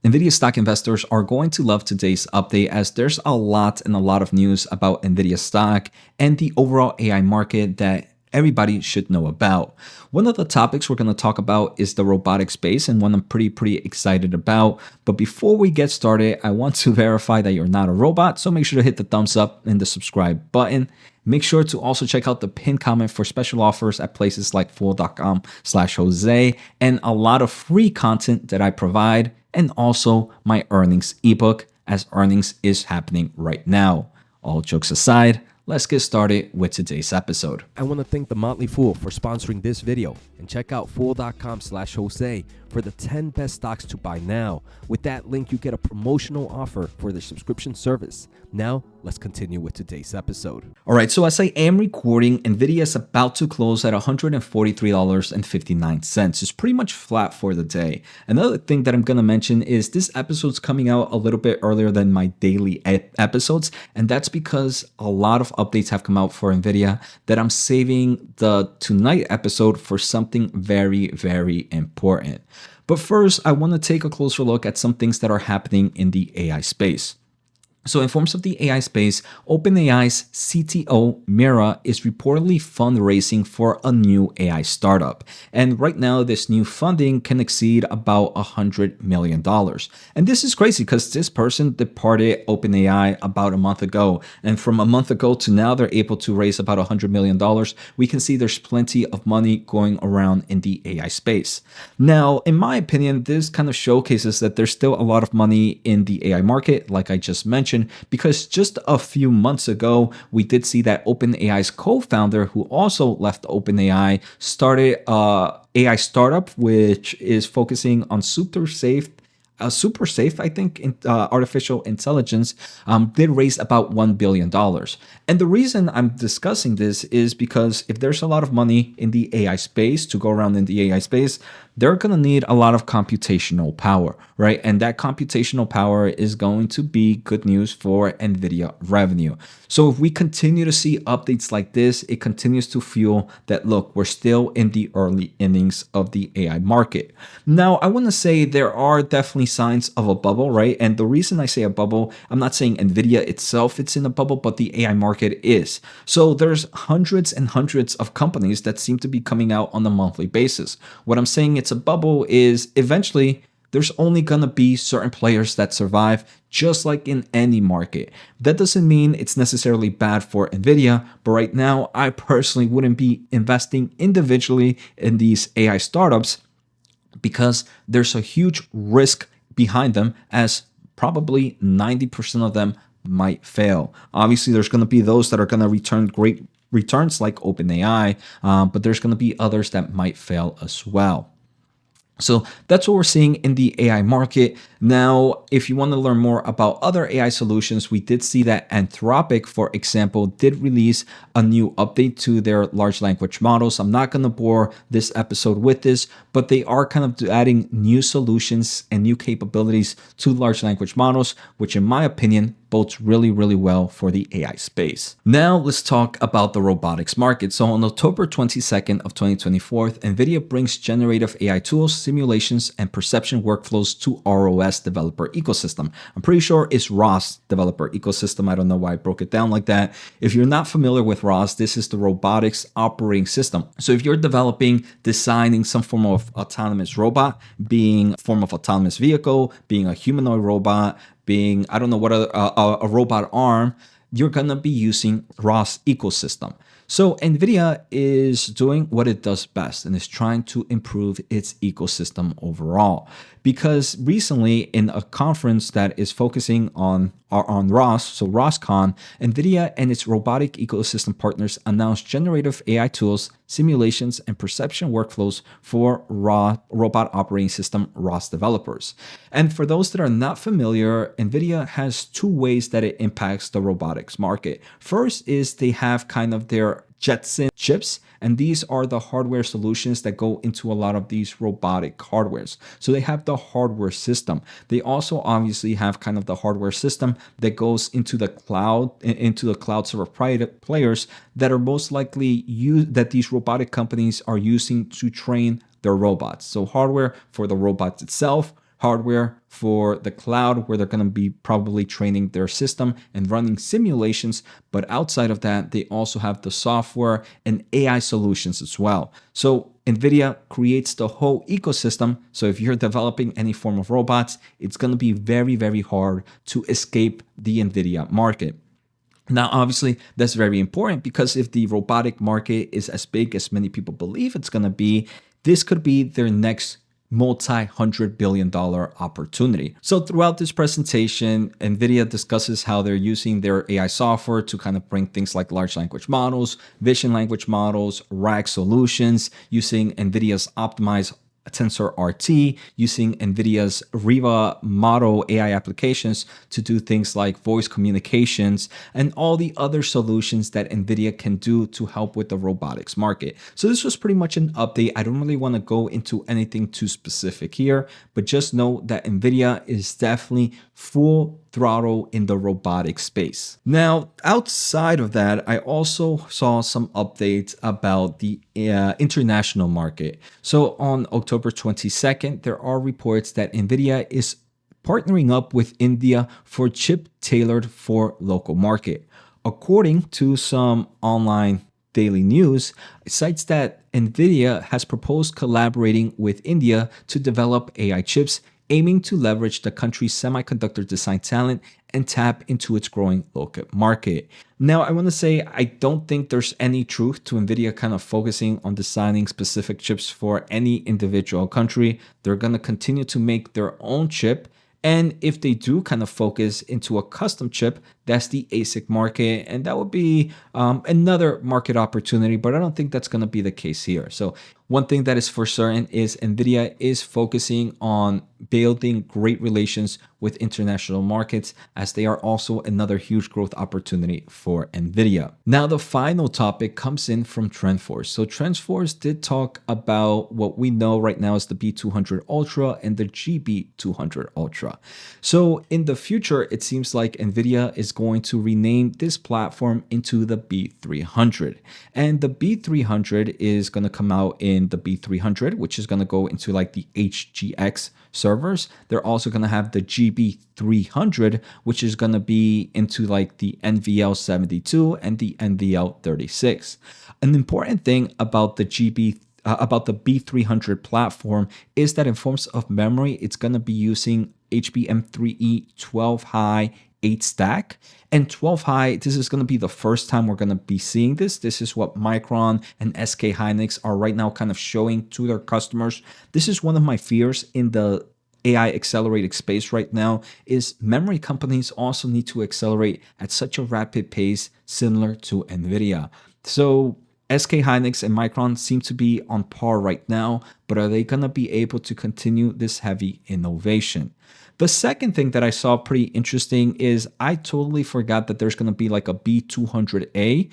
Nvidia stock investors are going to love today's update as there's a lot of news about Nvidia stock and the overall AI market that everybody should know about. One of the topics we're going to talk about is the robotic space, and one I'm pretty excited about. But before we get started, I want to verify that you're not a robot, so make sure to hit the thumbs up and the subscribe button. Make sure to also check out the pinned comment for special offers at places like fool.com/Jose and a lot of free content that I provide, and also my earnings ebook, as earnings is happening right now. All jokes aside, let's get started with today's episode. I want to thank The Motley Fool for sponsoring this video, and check out fool.com/Jose for the 10 best stocks to buy now. With that link, you get a promotional offer for the subscription service. Now, let's continue with today's episode. All right, so as I am recording, Nvidia is about to close at $143.59. It's pretty much flat for the day. Another thing that I'm going to mention is this episode's coming out a little bit earlier than my daily episodes, and that's because a lot of updates have come out for Nvidia that I'm saving the tonight episode for something very important. But first, I want to take a closer look at some things that are happening in the AI space. So in forms of the AI space, OpenAI's CTO Mira is reportedly fundraising for a new AI startup. And right now, this new funding can exceed about $100 million. And this is crazy because this person departed OpenAI about a month ago. And from a month ago to now, they're able to raise about $100 million. We can see there's plenty of money going around in the AI space. Now, in my opinion, this kind of showcases that there's still a lot of money in the AI market, like I just mentioned, because just a few months ago, we did see that OpenAI's co-founder, who also left OpenAI, started a AI startup, which is focusing on super safe, I think, artificial intelligence, did raise about $1 billion. And the reason I'm discussing this is because if there's a lot of money in the AI space to go around in the AI space, they're going to need a lot of computational power, right? And that computational power is going to be good news for Nvidia revenue. So if we continue to see updates like this, it continues to fuel that, look, we're still in the early innings of the AI market. Now, I want to say there are definitely signs of a bubble, right? And the reason I say a bubble, I'm not saying Nvidia itself it's in a bubble, but the AI market is. So there's hundreds and hundreds of companies that seem to be coming out on a monthly basis. What I'm saying it's a bubble is eventually there's only going to be certain players that survive, just like in any market. That doesn't mean it's necessarily bad for Nvidia, but right now I personally wouldn't be investing individually in these AI startups because there's a huge risk behind them, as probably 90% of them might fail. Obviously, there's going to be those that are going to return great returns like OpenAI, but there's going to be others that might fail as well. So that's what we're seeing in the AI market. Now, if you want to learn more about other AI solutions, we did see that Anthropic, for example, did release a new update to their large language models. I'm not going to bore this episode with this, but they are kind of adding new solutions and new capabilities to large language models, which in my opinion bodes really well for the AI space. Now let's talk about the robotics market. So on October 22nd of 2024, Nvidia brings generative AI tools, simulations, and perception workflows to ROS Developer Ecosystem. I'm pretty sure it's ROS Developer Ecosystem. I don't know why I broke it down like that. If you're not familiar with ROS, this is the robotics operating system. So if you're developing, designing some form of autonomous robot, being a form of autonomous vehicle, being a humanoid robot, being, I don't know what, a robot arm, you're going to be using ROS ecosystem. So Nvidia is doing what it does best and is trying to improve its ecosystem overall. Because recently in a conference that is focusing on ROS, so ROSCon, Nvidia and its robotic ecosystem partners announced generative AI tools, simulations, and perception workflows for robot operating system ROS developers. And for those that are not familiar, Nvidia has two ways that it impacts the robotics market. First is they have kind of their Jetson chips, and these are the hardware solutions that go into a lot of these robotic hardwares. So they have the hardware system. They also obviously have kind of the hardware system that goes into the cloud server players that are most likely that these robotic companies are using to train their robots. So hardware for the robots itself, hardware for the cloud where they're going to be probably training their system and running simulations. But outside of that, they also have the software and AI solutions as well. So NVIDIA creates the whole ecosystem. So if you're developing any form of robots, it's going to be very, very hard to escape the NVIDIA market. Now, obviously, that's very important because if the robotic market is as big as many people believe it's going to be, this could be their next multi-$100 billion opportunity. So throughout this presentation, NVIDIA discusses how they're using their AI software to kind of bring things like large language models, vision language models, RAG solutions, using NVIDIA's optimized Tensor RT, using NVIDIA's Riva model AI applications to do things like voice communications and all the other solutions that NVIDIA can do to help with the robotics market. So this was pretty much an update. I don't really want to go into anything too specific here, but just know that NVIDIA is definitely full throttle in the robotic space. Now, outside of that, I also saw some updates about the international market. So on October 22nd, there are reports that NVIDIA is partnering up with India for chip tailored for local market. According to some online daily news, it cites that NVIDIA has proposed collaborating with India to develop AI chips aiming to leverage the country's semiconductor design talent and tap into its growing local market. Now, I want to say I don't think there's any truth to NVIDIA kind of focusing on designing specific chips for any individual country. They're going to continue to make their own chip. And if they do kind of focus into a custom chip, that's the ASIC market. And that would be another market opportunity, but I don't think that's going to be the case here. So one thing that is for certain is NVIDIA is focusing on building great relations with international markets, as they are also another huge growth opportunity for NVIDIA. Now, the final topic comes in from TrendForce. So TrendForce did talk about what we know right now as the B200 Ultra and the GB200 Ultra. So in the future, it seems like NVIDIA is going to rename this platform into the B300. And the B300 is going to come out in the B300, which is going to go into like the HGX servers. They're also going to have the GB300, which is going to be into like the NVL72 and the NVL36. An important thing about the B300 platform is that in forms of memory, it's going to be using HBM3E 12 high 8 stack. And 12 high, this is going to be the first time we're going to be seeing this. This is what Micron and SK Hynix are right now kind of showing to their customers. This is one of my fears in the AI accelerated space right now, is memory companies also need to accelerate at such a rapid pace similar to NVIDIA. So SK Hynix and Micron seem to be on par right now, but are they going to be able to continue this heavy innovation? The second thing that I saw pretty interesting is I totally forgot that there's going to be like a B200A,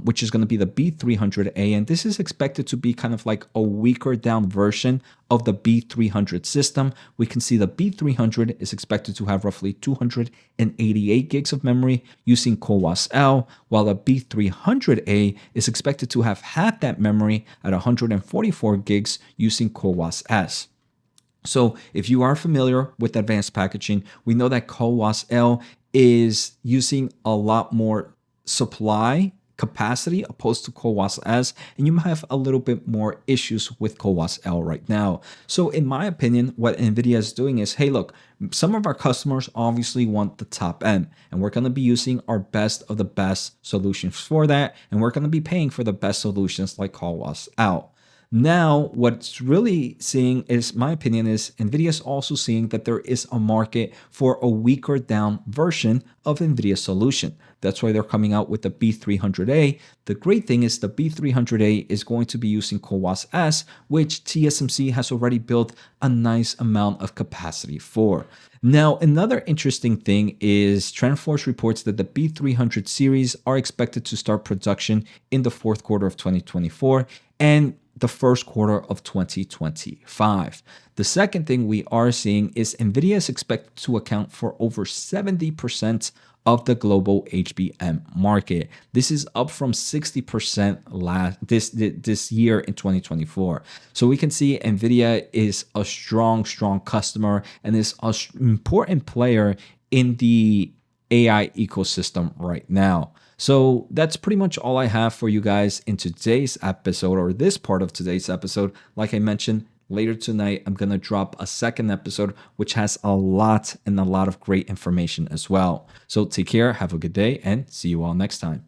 which is going to be the B300A. And this is expected to be kind of like a weaker down version of the B300 system. We can see the B300 is expected to have roughly 288 gigs of memory using CoWoS-L, while the B300A is expected to have half that memory at 144 gigs using CoWoS-S. So if you are familiar with advanced packaging, we know that CoWoS-L is using a lot more supply capacity opposed to CoWoS-S, and you might have a little bit more issues with CoWoS-L right now. So in my opinion, what NVIDIA is doing is, hey, look, some of our customers obviously want the top end, and we're going to be using our best of the best solutions for that, and we're going to be paying for the best solutions like CoWoS-L. Now, what's really seeing is, my opinion is, NVIDIA is also seeing that there is a market for a weaker down version of NVIDIA's solution. That's why they're coming out with the B300A. The great thing is the B300A is going to be using CoWoS-S, which TSMC has already built a nice amount of capacity for. Now, another interesting thing is TrendForce reports that the B300 series are expected to start production in the fourth quarter of 2024. And the first quarter of 2025. The second thing we are seeing is Nvidia is expected to account for over 70% of the global HBM market. This is up from 60% this year in 2024. So we can see Nvidia is a strong customer and is an important player in the AI ecosystem right now. So that's pretty much all I have for you guys in today's episode, or this part of today's episode. Like I mentioned, later tonight, I'm going to drop a second episode, which has a lot of great information as well. So take care, have a good day, and see you all next time.